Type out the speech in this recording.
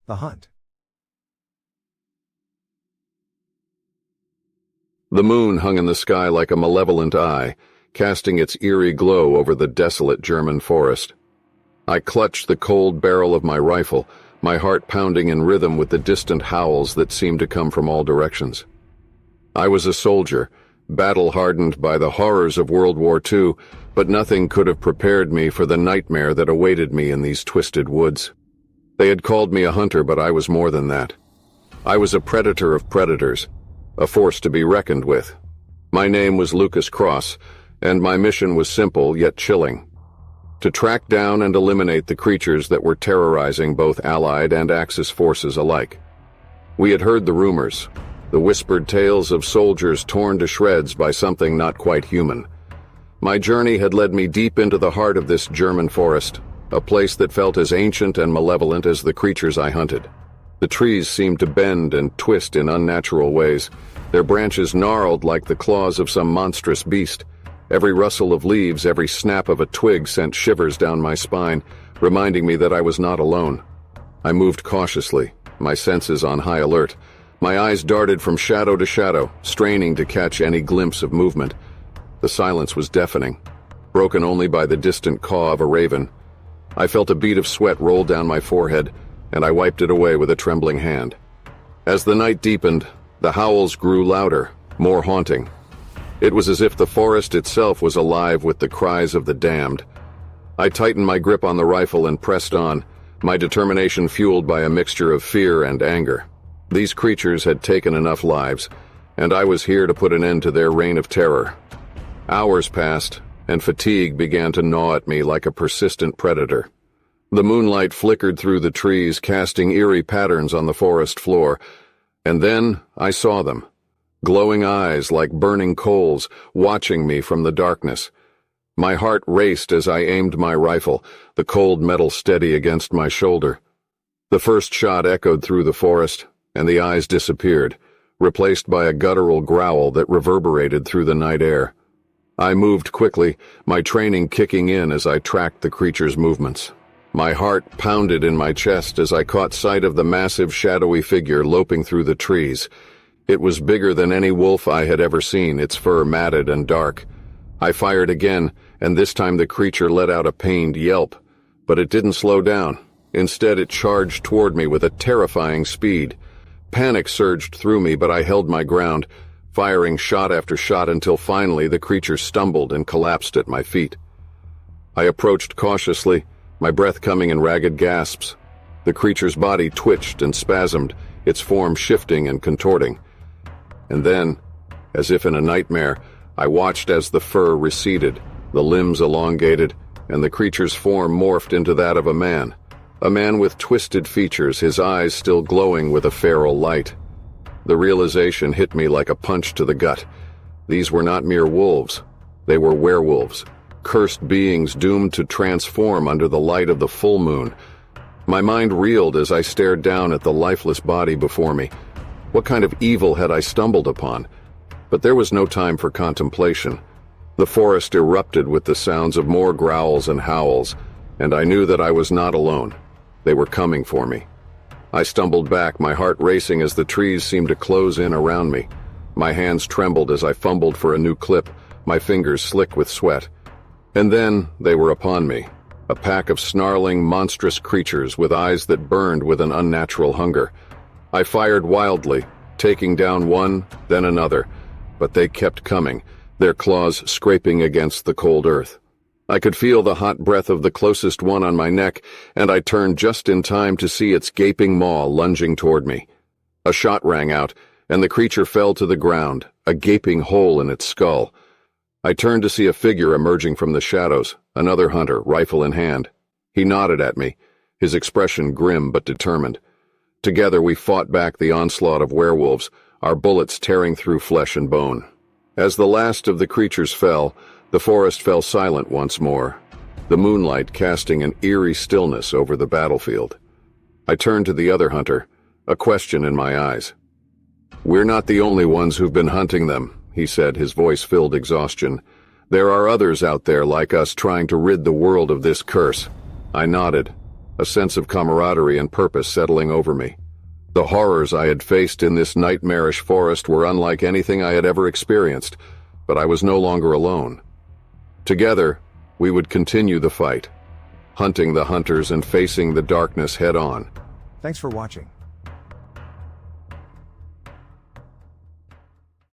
The Hunt. The moon hung in the sky like a malevolent eye, casting its eerie glow over the desolate German forest. I clutched the cold barrel of my rifle, my heart pounding in rhythm with the distant howls that seemed to come from all directions. I was a soldier, battle-hardened by the horrors of World War II, but nothing could have prepared me for the nightmare that awaited me in these twisted woods. They had called me a hunter, but I was more than that. I was a predator of predators, a force to be reckoned with. My name was Lucas Cross, and my mission was simple yet chilling: to track down and eliminate the creatures that were terrorizing both Allied and Axis forces alike. We had heard the rumors, the whispered tales of soldiers torn to shreds by something not quite human. My journey had led me deep into the heart of this German forest, a place that felt as ancient and malevolent as the creatures I hunted. The trees seemed to bend and twist in unnatural ways, their branches gnarled like the claws of some monstrous beast. Every rustle of leaves, every snap of a twig sent shivers down my spine, reminding me that I was not alone. I moved cautiously, my senses on high alert. My eyes darted from shadow to shadow, straining to catch any glimpse of movement. The silence was deafening, broken only by the distant caw of a raven. I felt a bead of sweat roll down my forehead, and I wiped it away with a trembling hand. As the night deepened, the howls grew louder, more haunting. It was as if the forest itself was alive with the cries of the damned. I tightened my grip on the rifle and pressed on, my determination fueled by a mixture of fear and anger. These creatures had taken enough lives, and I was here to put an end to their reign of terror. Hours passed, and fatigue began to gnaw at me like a persistent predator. The moonlight flickered through the trees, casting eerie patterns on the forest floor, and then I saw them. Glowing eyes like burning coals, watching me from the darkness. My heart raced as I aimed my rifle, the cold metal steady against my shoulder. The first shot echoed through the forest, and the eyes disappeared, replaced by a guttural growl that reverberated through the night air. I moved quickly, my training kicking in as I tracked the creature's movements. My heart pounded in my chest as I caught sight of the massive shadowy figure loping through the trees. It was bigger than any wolf I had ever seen, its fur matted and dark. I fired again, and this time the creature let out a pained yelp. But it didn't slow down. Instead, it charged toward me with a terrifying speed. Panic surged through me, but I held my ground, firing shot after shot until finally the creature stumbled and collapsed at my feet. I approached cautiously, my breath coming in ragged gasps. The creature's body twitched and spasmed, its form shifting and contorting. And then, as if in a nightmare, I watched as the fur receded, the limbs elongated, and the creature's form morphed into that of a man with twisted features, his eyes still glowing with a feral light. The realization hit me like a punch to the gut. These were not mere wolves. They were werewolves, cursed beings doomed to transform under the light of the full moon. My mind reeled as I stared down at the lifeless body before me. What kind of evil had I stumbled upon? But there was no time for contemplation. The forest erupted with the sounds of more growls and howls, and I knew that I was not alone. They were coming for me. I stumbled back, my heart racing as the trees seemed to close in around me. My hands trembled as I fumbled for a new clip, my fingers slick with sweat. And then they were upon me, a pack of snarling, monstrous creatures with eyes that burned with an unnatural hunger. I fired wildly, taking down one, then another, but they kept coming, their claws scraping against the cold earth. I could feel the hot breath of the closest one on my neck, and I turned just in time to see its gaping maw lunging toward me. A shot rang out, and the creature fell to the ground, a gaping hole in its skull. I turned to see a figure emerging from the shadows, another hunter, rifle in hand. He nodded at me, his expression grim but determined. Together we fought back the onslaught of werewolves, our bullets tearing through flesh and bone. As the last of the creatures fell, the forest fell silent once more, the moonlight casting an eerie stillness over the battlefield. I turned to the other hunter, a question in my eyes. "We're not the only ones who've been hunting them," he said, his voice filled exhaustion. "There are others out there like us trying to rid the world of this curse." I nodded. a sense of camaraderie and purpose settling over me. The horrors I had faced in this nightmarish forest were unlike anything I had ever experienced, but I was no longer alone. Together, we would continue the fight, hunting the hunters and facing the darkness head-on. Thanks for watching.